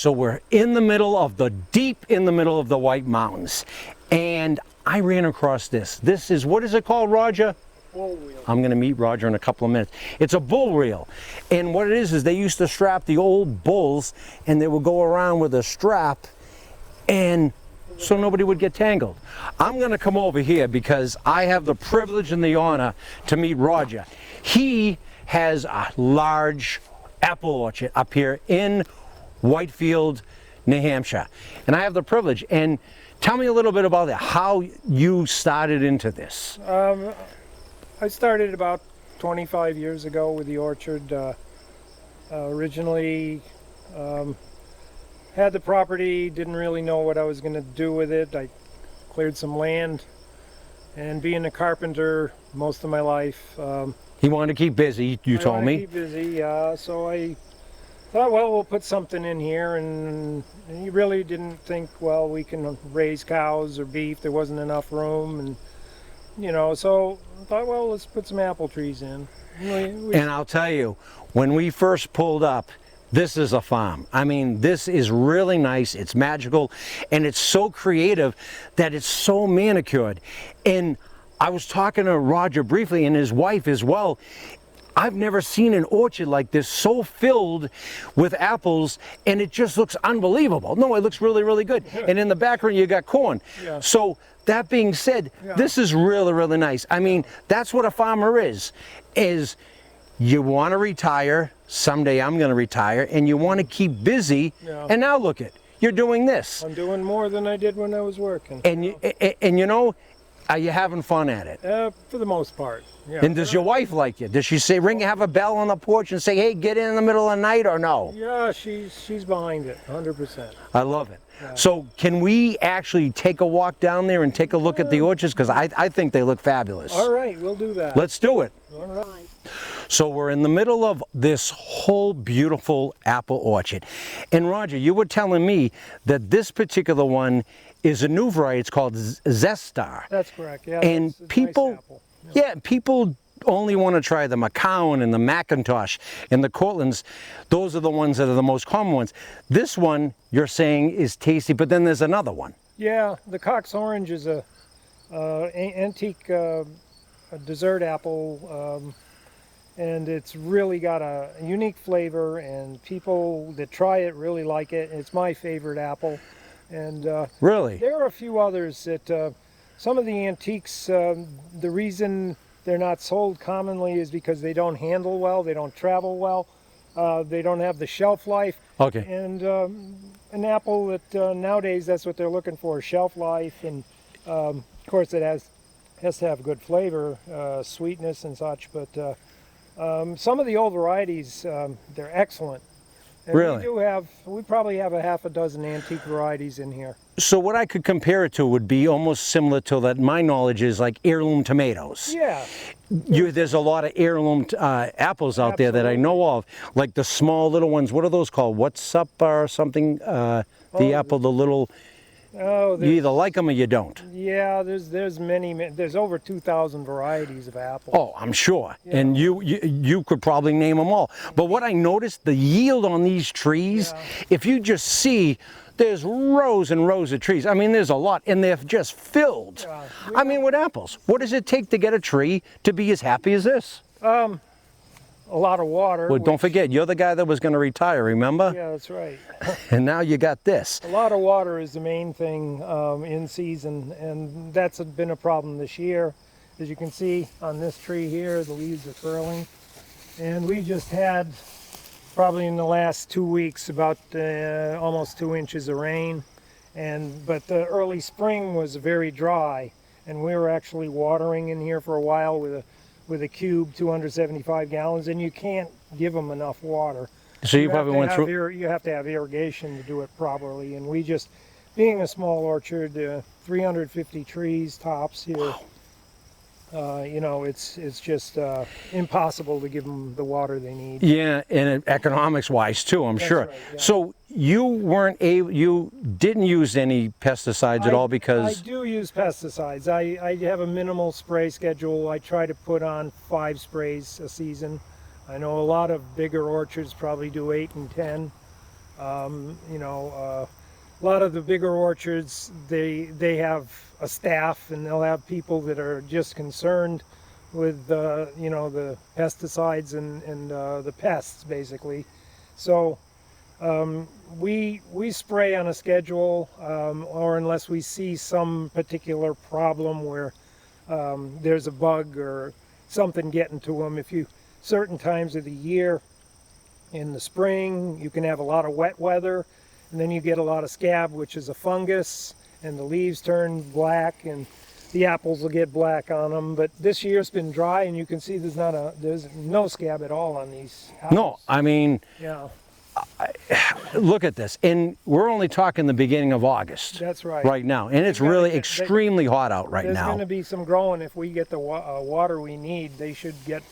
so we're in the middle of deep in the middle of the White Mountains, and I ran across this. This is, what is it called, Roger? Bull reel. I'm going to meet Roger in a couple of minutes. It's a bull reel, and what it is they used to strap the old bulls, and they would go around with a strap, and so nobody would get tangled. I'm going to come over here because I have the privilege and the honor to meet Roger. He has a large apple orchard up here in Whitefield, New Hampshire, and I have the privilege. And tell me a little bit about that, how you started into this. I started about 25 years ago with the orchard. Originally had the property, didn't really know what I was going to do with it. I cleared some land, and being a carpenter most of my life, He wanted to keep busy, you told me. keep busy, so I thought, well, we'll put something in here, and you really didn't think, well, we can raise cows or beef. There wasn't enough room, and you know, so I thought, well, let's put some apple trees in. And I'll tell you, when we first pulled up, this is a farm. I mean, this is really nice, it's magical, and it's so creative that it's so manicured. And I was talking to Roger briefly, and his wife as well. I've never seen an orchard like this so filled with apples, and it just looks unbelievable. No, it looks really, really good. And in the background, you got corn. Yeah. So that being said, this is really, really nice. I mean, that's what a farmer is you want to retire. Someday I'm going to retire, and you want to keep busy. Yeah. And now look it, you're doing this. I'm doing more than I did when I was working. And you know, are you having fun at it? For the most part. Yeah. And does your wife like you? Does she say, have a bell on the porch and say, hey, get in the middle of the night, or no? Yeah, she's behind it, 100%. I love it. So can we actually take a walk down there and take a look at the orchards? Because I think they look fabulous. All right, we'll do that. Let's do it. All right. So we're in the middle of this whole beautiful apple orchard. And Roger, you were telling me that this particular one is a new variety. It's called Zestar. That's correct, yeah. And it's a people, nice apple. yeah, people only want to try the McCowan and the McIntosh and the Cortlands. Those are the ones that are the most common ones. This one, you're saying, is tasty, but then there's another one. Yeah, the Cox Orange is a antique dessert apple, and it's really got a unique flavor, and people that try it really like it. It's my favorite apple. And Really? there are a few others that some of the antiques, the reason they're not sold commonly is because they don't handle well, they don't travel well, they don't have the shelf life. Okay. And an apple that nowadays, that's what they're looking for, shelf life, and of course it has to have good flavor, sweetness and such, but some of the old varieties, they're excellent. And Really? we probably have a half a dozen antique varieties in here. So what I could compare it to would be almost similar to that. My knowledge is like heirloom tomatoes. Yeah. There's a lot of heirloom apples out there that I know of, like the small little ones. What are those called? What's up or something? The apple, the little. Oh, You either like them or you don't. yeah. There's many. There's over 2,000 varieties of apple. Oh, I'm sure. And you could probably name them all. But what I noticed, the yield on these trees, if you just see, there's rows and rows of trees. I mean, there's a lot, and they're just filled. Yeah. I mean, with apples. What does it take to get a tree to be as happy as this? A lot of water. Well, don't forget, you're the guy that was going to retire, remember? Yeah, that's right. And now you got this. A lot of water is the main thing in season, and that's been a problem this year. As you can see on this tree here, the leaves are curling. And we just had, probably in the last 2 weeks, about almost 2 inches of rain. But the early spring was very dry, and we were actually watering in here for a while with a cube, 275 gallons, and you can't give them enough water. So you probably went through. You have to have irrigation to do it properly, and we just, being a small orchard, 350 trees tops here. You know, it's just impossible to give them the water they need. Yeah, and economics-wise too, I'm sure. Right, yeah. So you didn't use any pesticides at all because. I do use pesticides. I have a minimal spray schedule. I try to put on 5 sprays a season. I know a lot of bigger orchards probably do 8 and 10. You know, a lot of the bigger orchards, they have a staff, and they'll have people that are just concerned with you know, the pesticides and the pests basically. So we spray on a schedule, or unless we see some particular problem where there's a bug or something getting to them. If you certain times of the year, in the spring, you can have a lot of wet weather, and then you get a lot of scab, which is a fungus, and the leaves turn black, and the apples will get black on them. But this year's been dry, and you can see there's no scab at all on these apples. No, I mean, Yeah, look at this. And we're only talking the beginning of August that's right. right now. And it's gotta really get- extremely hot out right There's now. going to be some growing. If we get the water we need, they should get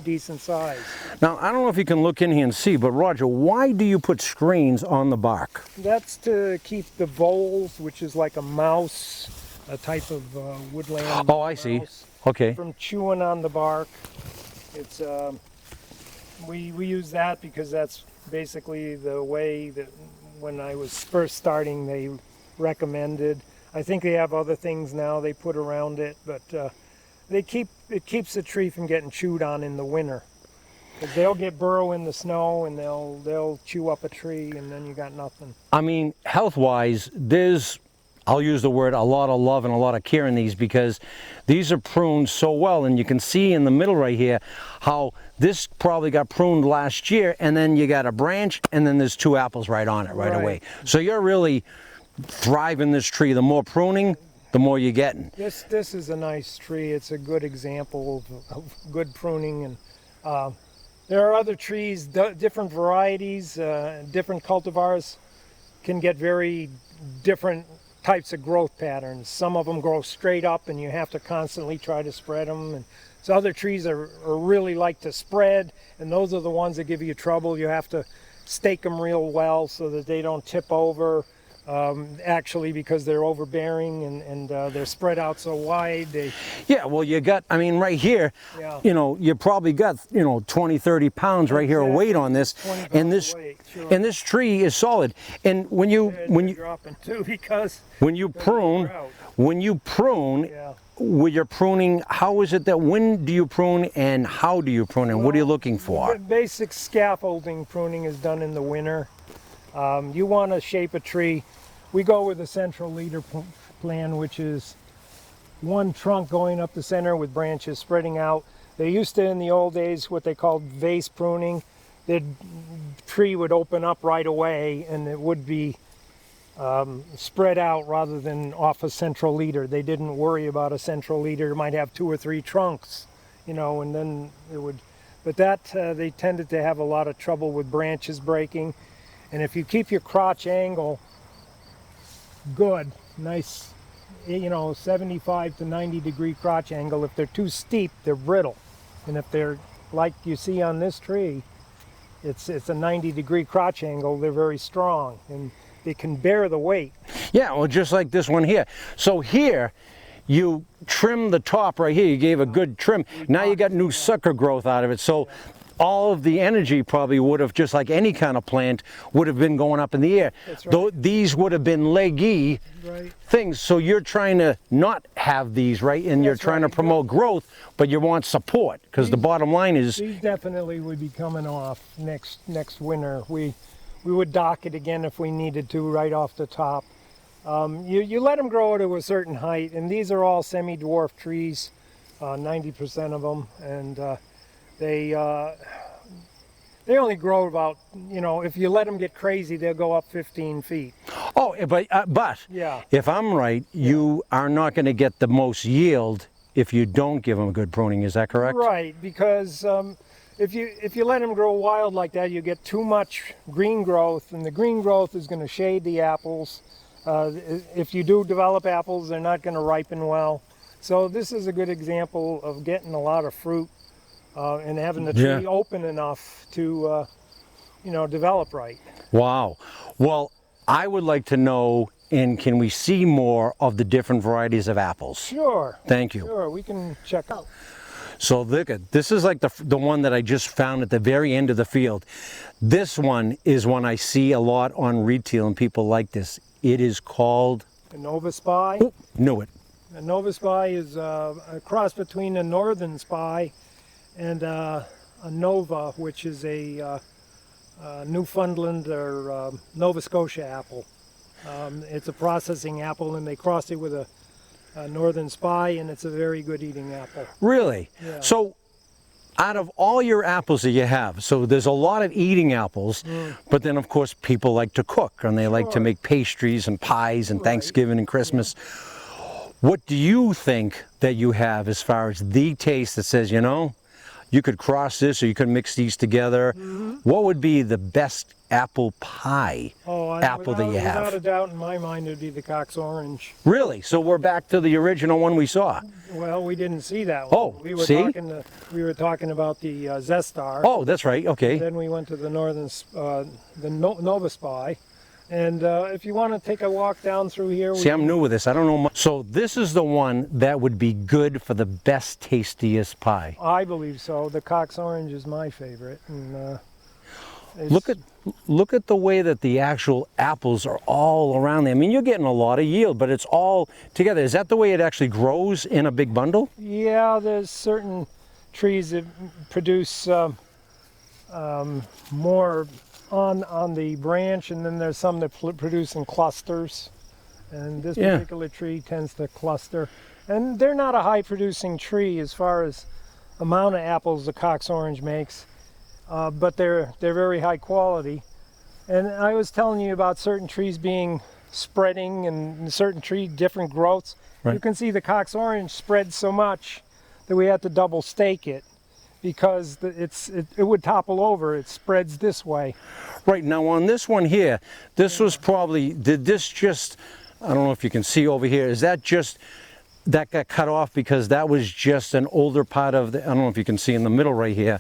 decent size. Now, I don't know if you can look in here and see, but Roger, why do you put screens on the bark? That's to keep the voles, which is like a mouse, a type of woodland Oh, I see. mouse, Okay. from chewing on the bark. It's we use that because that's basically the way that when I was first starting they recommended. I think they have other things now they put around it, but it keeps the tree from getting chewed on in the winter. 'Cause they'll get burrow in the snow and they'll chew up a tree, and then you got nothing. I mean, health-wise, there's, I'll use the word, a lot of love and a lot of care in these, because these are pruned so well. And you can see in the middle right here how this probably got pruned last year, and then you got a branch, and then there's 2 apples right on it right Right. away. So you're really thriving this tree. The more pruning, the more you're getting. This is a nice tree. It's a good example of good pruning, and there are other trees, different varieties, different cultivars can get very different types of growth patterns. Some of them grow straight up, and you have to constantly try to spread them. And so other trees are really like to spread, and those are the ones that give you trouble. You have to stake them real well so that they don't tip over. Actually, because they're overbearing and they're spread out so wide, Yeah, well, you got, I mean, right here, Yeah. you know, you probably got, 20, 30 pounds right here of weight Exactly. on this. 20 And pounds this, of weight, sure. and this tree is solid. And when you, they're dropping too, because when you prune, drought. Yeah. when you're pruning, how is it that, when do you prune and how do you prune and what are you looking for? The basic scaffolding pruning is done in the winter. You want to shape a tree. We go with a central leader plan, which is one trunk going up the center with branches spreading out. They used to, in the old days, what they called vase pruning. The tree would open up right away, and it would be spread out rather than off a central leader. They didn't worry about a central leader. It might have 2 or 3 trunks, and then it would. But that they tended to have a lot of trouble with branches breaking. And if you keep your crotch angle good, nice, 75 to 90 degree crotch angle. If they're too steep, they're brittle. And if they're like you see on this tree, it's a 90 degree crotch angle, they're very strong and they can bear the weight. Yeah, well, just like this one here. So here, you trim the top right here. You gave a good trim. Now you got new sucker growth out of it. So all of the energy probably would have, just like any kind of plant, would have been going up in the air. That's right. Though these would have been leggy Right. things. So you're trying to not have these, right? And you're That's trying to right. promote growth, but you want support, because the bottom line is, These definitely would be coming off next winter. We would dock it again if we needed to, right off the top. You let them grow to a certain height, and these are all semi-dwarf trees, 90% of them, and they only grow about, if you let them get crazy, they'll go up 15 feet. oh, but Yeah. if I'm right, you are not going to get the most yield if you don't give them a good pruning. Is that correct? Right, because if you let them grow wild like that, you get too much green growth, and the green growth is going to shade the apples. If you do develop apples, they're not going to ripen well. So this is a good example of getting a lot of fruit and having the tree Yeah. open enough to, develop right. Wow. Well, I would like to know, and can we see more of the different varieties of apples? Sure. Thank you. Sure, we can check out. So look at, this is like the one that I just found at the very end of the field. This one is one I see a lot on retail and people like this. It is called, A Nova Spy. oh, knew it. A Nova Spy is a cross between a Northern Spy and a Nova, which is a Newfoundland or Nova Scotia apple. It's a processing apple, and they crossed it with a Northern Spy, and it's a very good eating apple. Really? Yeah. So out of all your apples that you have, so there's a lot of eating apples, but then of course people like to cook and they like to Sure. make pastries and pies and Right. Thanksgiving and Christmas. What do you think that you have as far as the taste that says, you know, you could cross this or you could mix these together? What would be the best apple pie apple that you Without a have? doubt, in my mind, it would be the Cox Orange. Really? So we're back to the original one we saw. Well, we didn't see that one. Oh, we were see? we were talking about the Zestar. Oh, that's right. Okay. Then we went to the Nova Spy. And if you want to take a walk down through here, See, I'm new with this. I don't know much. So this is the one that would be good for the best, tastiest pie. I believe so. The Cox Orange is my favorite. And, Look at the way that the actual apples are all around there. I mean, you're getting a lot of yield, but it's all together. Is that the way it actually grows in a big bundle? Yeah, there's certain trees that produce more on the branch, and then there's some that produce in clusters. And this Yeah. particular tree tends to cluster. And they're not a high producing tree as far as amount of apples the Cox Orange makes, but they're very high quality. And I was telling you about certain trees being spreading and certain tree different growths. Right. You can see the Cox Orange spread so much that we had to double stake it because it would topple over. It spreads this way. Right, now on this one here, this was probably, did this just, I don't know if you can see over here, is that just, that got cut off because that was just an older part of the, I don't know if you can see in the middle right here,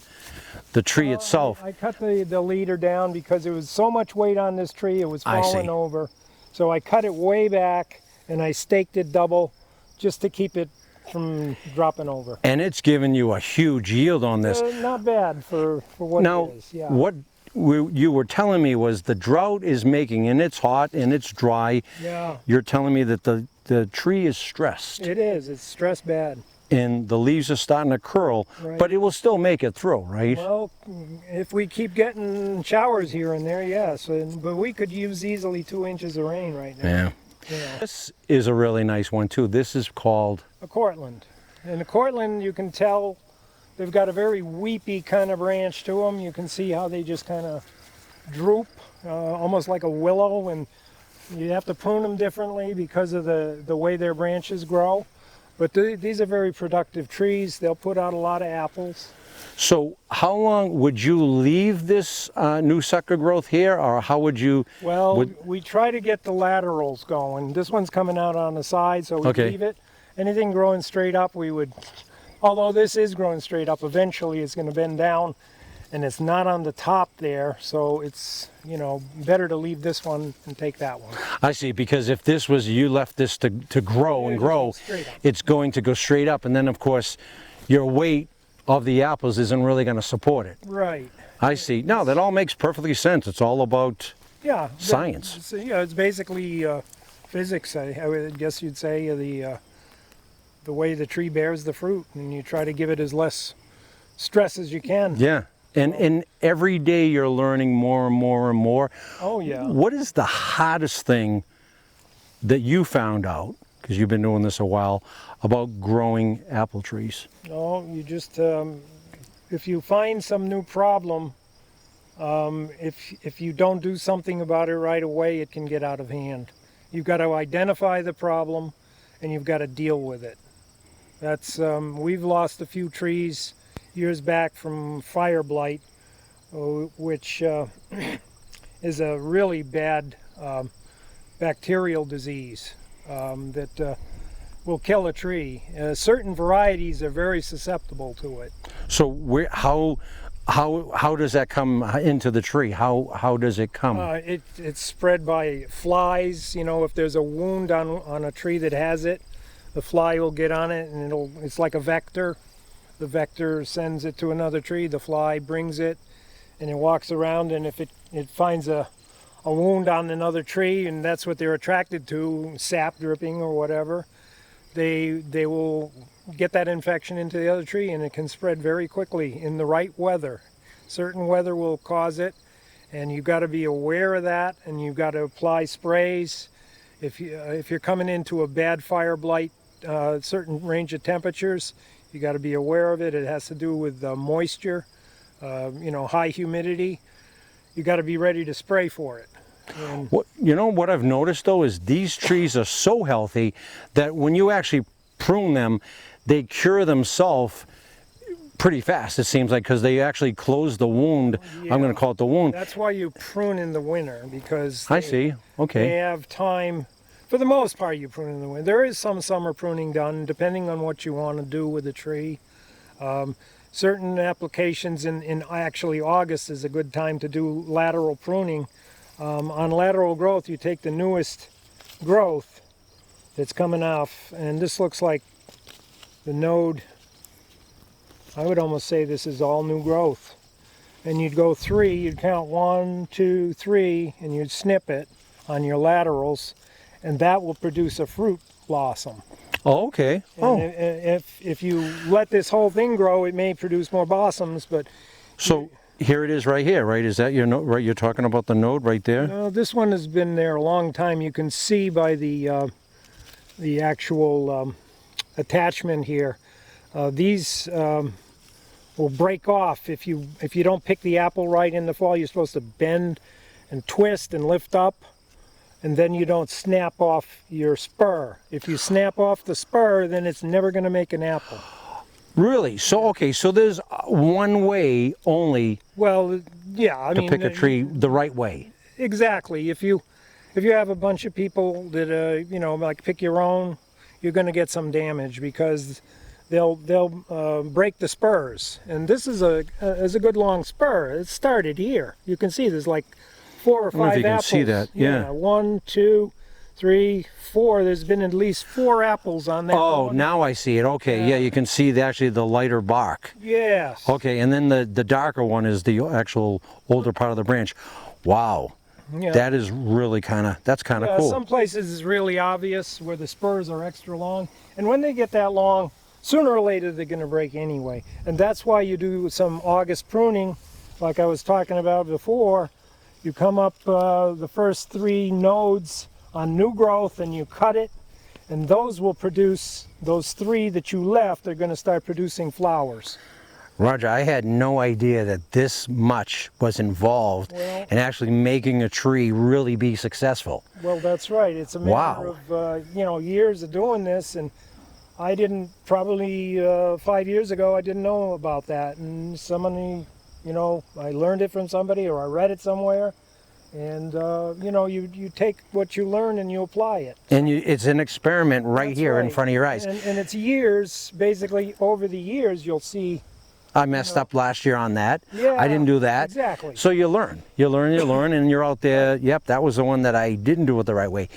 the tree itself. I cut the leader down because there was so much weight on this tree, it was I see. falling over. So I cut it way back and I staked it double just to keep it from dropping over. And it's given you a huge yield on this. Not bad for what Now, it is. Yeah. what you were telling me was the drought is making, and it's hot and it's dry. Yeah, You're telling me that the tree is stressed it is. It's stressed bad. and the leaves are starting to curl, Right. but it will still make it through, right? Well, if we keep getting showers here and there, yes. But we could use easily 2 inches of rain right now. Yeah. Yeah. This is a really nice one too. This is called, A Cortland. And the Cortland, you can tell they've got a very weepy kind of branch to them. You can see how they just kind of droop, almost like a willow, and you have to prune them differently because of the way their branches grow. But these are very productive trees. They'll put out a lot of apples. so how long would you leave this new sucker growth here, or how would you? Well, we try to get the laterals going. This one's coming out on the side, so we Okay. leave it. Anything growing straight up, we would, although this is growing straight up, eventually it's going to bend down, and it's not on the top there, so it's, you know, better to leave this one and take that one. I see, because if this was, you left this to grow and Yeah, grow, straight up. it's going to go straight up, and then of course your weight of the apples isn't really going to support it. Right. I see. No, that all makes perfectly sense. It's all about Yeah. Science. It's basically physics, I would guess you'd say, the way the tree bears the fruit, and you try to give it as less stress as you can. yeah. And every day you're learning more and more and more. Oh, yeah. What is the hardest thing that you found out, because you've been doing this a while, about growing apple trees? No, you just, if you find some new problem, if you don't do something about it right away, it can get out of hand. You've got to identify the problem, and you've got to deal with it. That's, we've lost a few trees years back from fire blight, which is a really bad bacterial disease that will kill a tree. Certain varieties are very susceptible to it. So how does that come into the tree? How does it come? It's spread by flies. You know, if there's a wound on a tree that has it, the fly will get on it, and it's like a vector. the vector sends it to another tree, the fly brings it, and it walks around, and if it finds a wound on another tree, and that's what they're attracted to, sap dripping or whatever, they will get that infection into the other tree, and it can spread very quickly in the right weather. Certain weather will cause it, and you've got to be aware of that, and you've got to apply sprays. If you're coming into a bad fire blight, certain range of temperatures, you got to be aware of it. It has to do with moisture, high humidity. You got to be ready to spray for it. And what I've noticed though is these trees are so healthy that when you actually prune them, they cure themselves pretty fast, it seems like, because they actually close the wound. Yeah. I'm going to call it the wound. That's why you prune in the winter, because I see. Okay. they have time. For the most part, you prune in the winter. There is some summer pruning done, depending on what you want to do with the tree. Certain applications in actually August is a good time to do lateral pruning. On lateral growth, you take the newest growth that's coming off, and this looks like the node. I would almost say this is all new growth. And you'd go 3, you'd count 1, 2, 3, and you'd snip it on your laterals, and that will produce a fruit blossom. Oh, okay. And if you let this whole thing grow, it may produce more blossoms, but So here it is right here, right? Is that your node, right? You're talking about the node right there? no, this one has been there a long time. You can see by the actual attachment here. These will break off if you don't pick the apple right in the fall. You're supposed to bend and twist and lift up, and then you don't snap off your spur. If you snap off the spur, then it's never going to make an apple. Really? So, okay, so there's one way only Well, yeah, I to mean, pick a tree the right way. exactly. If you have a bunch of people that like pick your own, you're going to get some damage because they'll break the spurs. And this is a good long spur. It started here. You can see there's like 4 or 5 I don't know if you can apples. see that, yeah. 1, 2, 3, 4. There's been at least 4 apples on that. Oh, one. now I see it. Okay, yeah, you can see actually the lighter bark. Yes. Okay, and then the darker one is the actual older part of the branch. Wow. Yeah. That is really that's kind of cool. Some places is really obvious where the spurs are extra long, and when they get that long, sooner or later they're going to break anyway. And that's why you do some August pruning, like I was talking about before. You come up the first 3 nodes on new growth and you cut it, and those will produce, those 3 that you left are going to start producing flowers. Roger, I had no idea that this much was involved in actually making a tree really be successful. Well, that's right. It's a matter of years of doing this, and I didn't, probably 5 years ago, I didn't know about that, and somebody, I learned it from somebody or I read it somewhere, and you take what you learn and you apply it. And it's an experiment right That's here in right. front of your eyes. And it's years, basically over the years, you'll see. I messed up last year on that. Yeah, I didn't do that. exactly. So you learn, and you're out there. Yep, that was the one that I didn't do it the right way.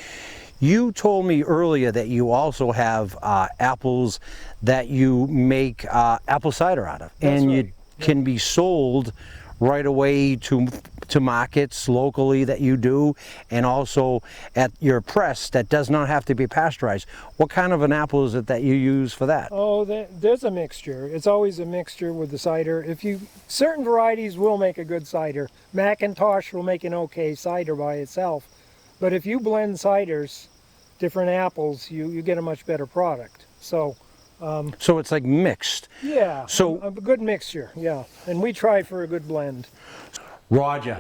You told me earlier that you also have apples that you make apple cider out of, That's and right. you can be sold right away to markets locally that you do, and also at your press that does not have to be pasteurized. What kind of an apple is it that you use for that? Oh, there's a mixture. It's always a mixture with the cider. Certain varieties will make a good cider. Macintosh will make an okay cider by itself. But if you blend ciders, different apples, you get a much better product. So it's like mixed. yeah, So- a good mixture, yeah. And we try for a good blend. Roger,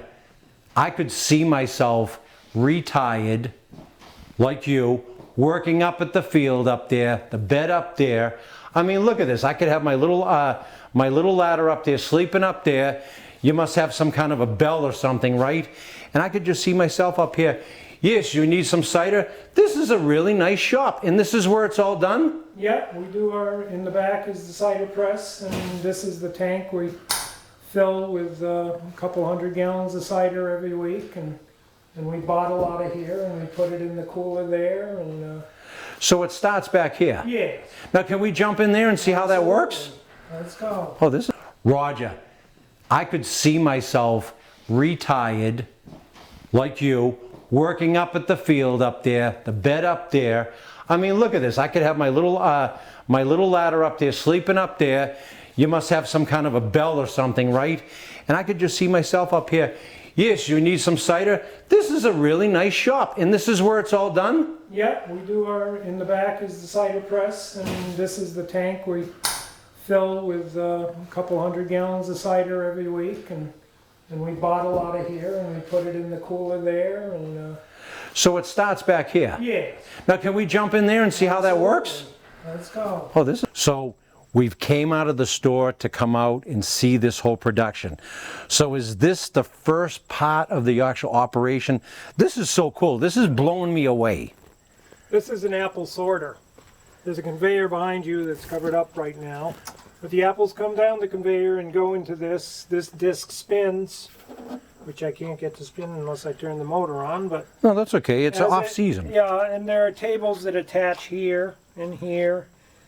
I could see myself retired like you, working up at the field up there, the bed up there. I mean, look at this. I could have my little ladder up there, sleeping up there. You must have some kind of a bell or something, right? And I could just see myself up here. Yes, you need some cider. This is a really nice shop, and this is where it's all done? Yeah, we do in the back is the cider press, and this is the tank we fill with a couple 100 gallons of cider every week, and we bottle out of here, and we put it in the cooler there, and So it starts back here. yeah. Now, can we jump in there and see how that works? Let's go. Oh, this is Roger. I could see myself retired, like you, working up at the field up there, the bed up there. I mean, look at this. I could have my little ladder up there, sleeping up there. You must have some kind of a bell or something, right? And I could just see myself up here. Yes, you need some cider. This is a really nice shop, and this is where it's all done? Yeah, we do in the back is the cider press, and this is the tank we fill with a couple 100 gallons of cider every week, and we bottle out of here, and we put it in the cooler there, and So it starts back here. yeah. Now, can we jump in there and see how that works? Let's go. Oh, this is... So we've came out of the store to come out and see this whole production. So is this the first part of the actual operation? This is so cool. This is blowing me away. This is an apple sorter. There's a conveyor behind you that's covered up right now. But the apples come down the conveyor and go into this. This disc spins, which I can't get to spin unless I turn the motor on, but No, that's okay. It's as off it- season. Yeah, and there are tables that attach here and here.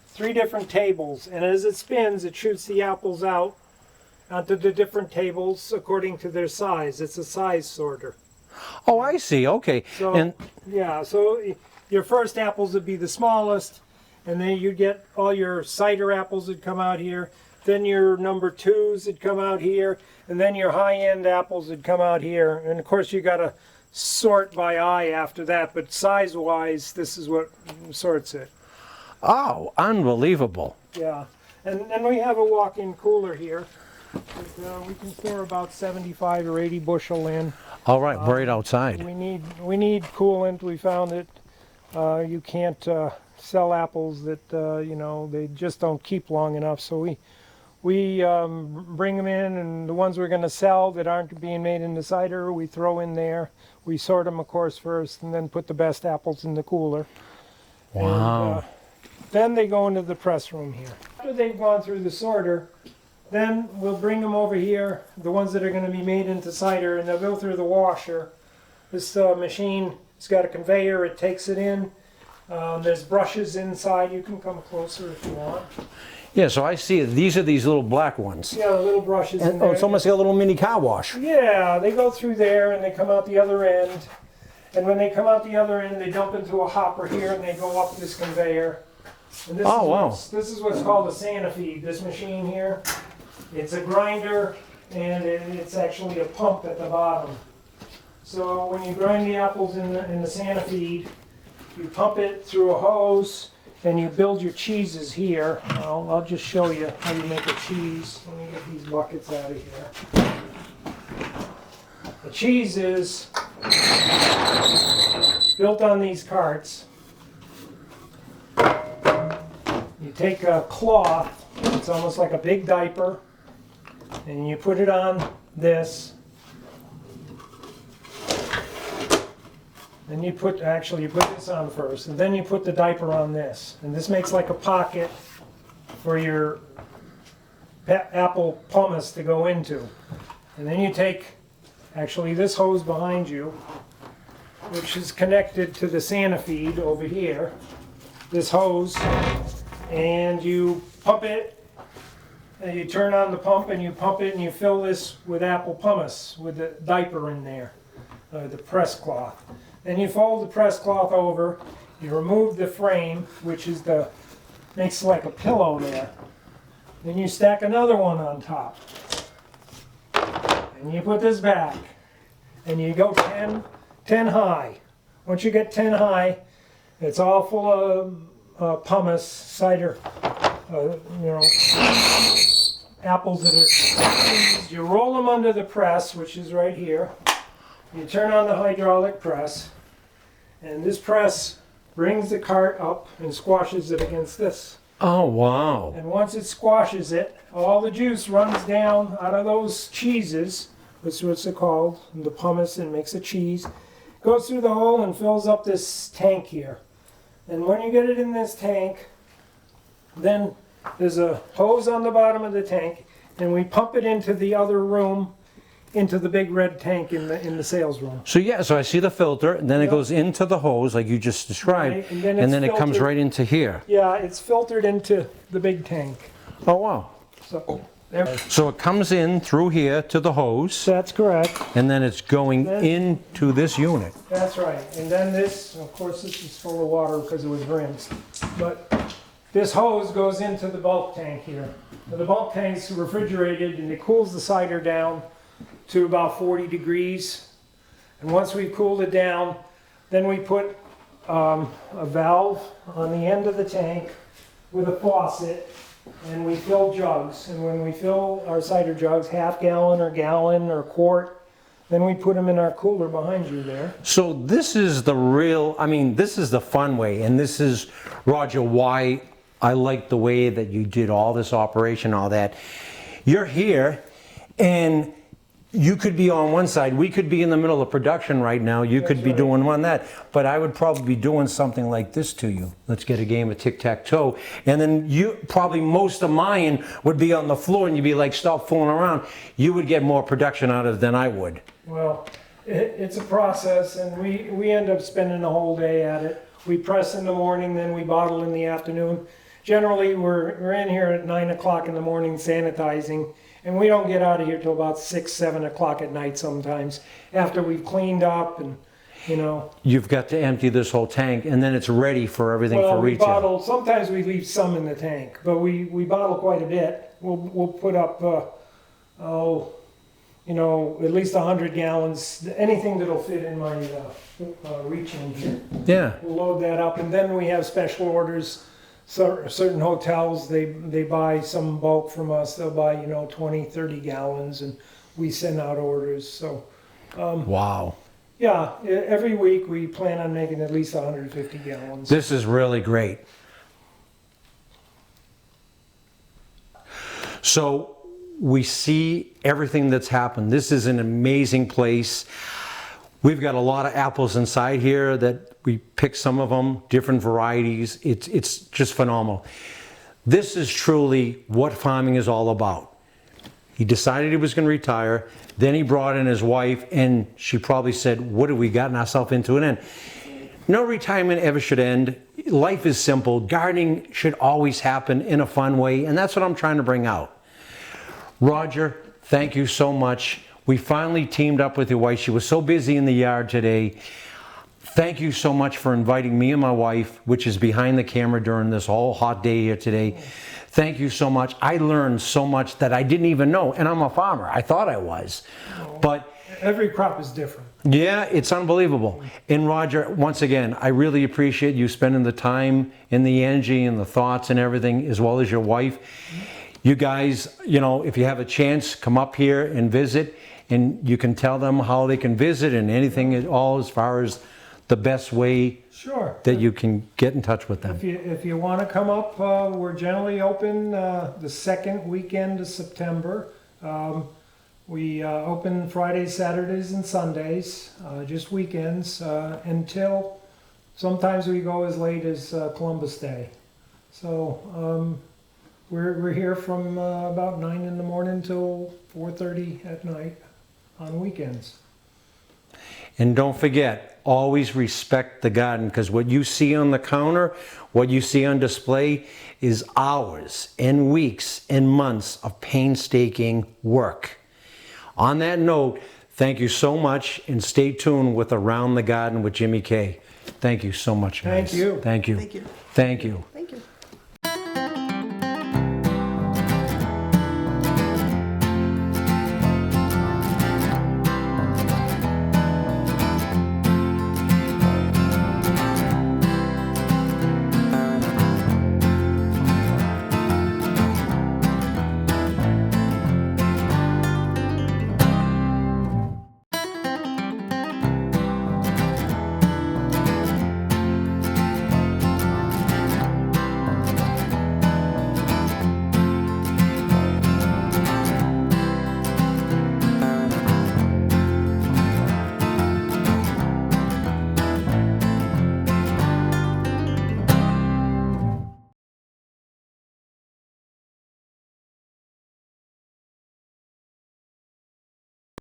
3 different tables, and as it spins, it shoots the apples out onto the different tables according to their size. It's a size sorter. Oh, I see. Okay. So, And yeah, so your first apples would be the smallest, and then you get all your cider apples that come out here. Then your number 2s would come out here, and then your high-end apples would come out here. And of course, you got to sort by eye after that, but size-wise, this is what sorts it. oh, unbelievable. Yeah, and we have a walk-in cooler here. That, we can store about 75 or 80 bushel in. All right, right outside. We need coolant. We found that you can't sell apples that you know, they just don't keep long enough. So we bring them in, and the ones we're going to sell that aren't being made into cider, we throw in there. We sort them, of course, first, and then put the best apples in the cooler. Wow. And, then they go into the press room here. After they've gone through the sorter, then we'll bring them over here, the ones that are going to be made into cider, and they'll go through the washer. This machine, it's got a conveyor, it takes it in. There's brushes inside. You can come closer if you want. Yeah, so I see it. These are these little black ones. Yeah, the little brushes in And, there. oh, it's almost like a little mini car wash. Yeah, they go through there and they come out the other end. And when they come out the other end, they dump into a hopper here and they go up this conveyor. And this Oh, is wow. this is what's called a Sanifeed, this machine here. It's a grinder, and it's actually a pump at the bottom. So when you grind the apples in the Sanifeed, you pump it through a hose, and you build your cheeses here. I'll just show you how you make a cheese. Let me get these buckets out of here. The cheese is built on these carts. You take a cloth, it's almost like a big diaper, and you put it on this. Then you put this on first, and then you put the diaper on this. And this makes like a pocket for your apple pumice to go into. And then you take, actually this hose behind you, which is connected to the Sanifeed over here, this hose, and you pump it, and you turn on the pump and you pump it and you fill this with apple pumice with the diaper in there, the press cloth. Then you fold the press cloth over, you remove the frame, which is makes like a pillow there. Then you stack another one on top. And you put this back. And you go 10 high. Once you get 10 high, it's all full of pumice, cider, apples that are squeezed. You roll them under the press, which is right here. You turn on the hydraulic press, and this press brings the cart up and squashes it against this. Oh, wow. And once it squashes it, all the juice runs down out of those cheeses, which is what they're called, the pumice, and makes a cheese, goes through the hole and fills up this tank here. And when you get it in this tank, then there's a hose on the bottom of the tank, and we pump it into the other room, into the big red tank in the sales room. So yeah, so I see the filter, and then it Yep. goes into the hose like you just described, Right, and then and it's then it comes filtered. right into here. Yeah, it's filtered into the big tank. Oh, wow. So, So it comes in through here to the hose, that's correct. and then it's going into this unit. That's right. And then this, of course, this is full of water because it was rinsed. But this hose goes into the bulk tank here. Now, the bulk tank's refrigerated and it cools the cider down to about 40 degrees. And once we've cooled it down, then we put a valve on the end of the tank with a faucet, and we fill jugs. And when we fill our cider jugs, half gallon or quart, then we put them in our cooler behind you there. So this is the real, I mean, this is the fun way, and this is, Roger, why I like the way that you did all this operation, all that. You're here, and you could be on one side, we could be in the middle of production right now, you could be doing one that, but I would probably be doing something like this to you. Let's get a game of tic-tac-toe, and then you, probably most of mine would be on the floor and you'd be like, stop fooling around. You would get more production out of it than I would. Well, it's a process, and we end up spending the whole day at it. We press in the morning, then we bottle in the afternoon. Generally, we're in here at 9 o'clock in the morning sanitizing, and we don't get out of here till about 6, 7 o'clock at night sometimes, after we've cleaned up and, you know. You've got to empty this whole tank, and then it's ready for everything Well, for we retail. bottle, sometimes we leave some in the tank, but we bottle quite a bit. We'll put up, you know, at least 100 gallons, anything that'll fit in my reaching here. Yeah. We'll load that up, and then we have special orders. So certain hotels, they buy some bulk from us. They'll buy, you know, 20, 30 gallons, and we send out orders. So, Wow. yeah, every week we plan on making at least 150 gallons. This is really great. So we see everything that's happened. This is an amazing place. We've got a lot of apples inside here that we picked some of them, different varieties. It's just phenomenal. This is truly what farming is all about. He decided he was going to retire. Then he brought in his wife, and she probably said, what have we gotten ourselves into? And then, no retirement ever should end. Life is simple. Gardening should always happen in a fun way, and that's what I'm trying to bring out. Roger, thank you so much. We finally teamed up with your wife. She was so busy in the yard today. Thank you so much for inviting me and my wife, which is behind the camera during this whole hot day here today. Thank you so much. I learned so much that I didn't even know, and I'm a farmer. I thought I was, but Every crop is different. yeah, it's unbelievable. And Roger, once again, I really appreciate you spending the time and the energy and the thoughts and everything, as well as your wife. You guys, you know, if you have a chance, come up here and visit, and you can tell them how they can visit and anything at all as far as the best way Sure. that you can get in touch with them. If you want to come up, we're generally open the second weekend of September. We open Fridays, Saturdays, and Sundays, just weekends, until sometimes we go as late as Columbus Day. So we're here from about 9 in the morning till 4:30 at night on weekends. And don't forget, always respect the garden, because what you see on the counter, what you see on display is hours and weeks and months of painstaking work. On that note, thank you so much, and stay tuned with Around the Garden with Jimmy K. Thank you so much, guys. Thank you. Thank you. Thank you. Thank you.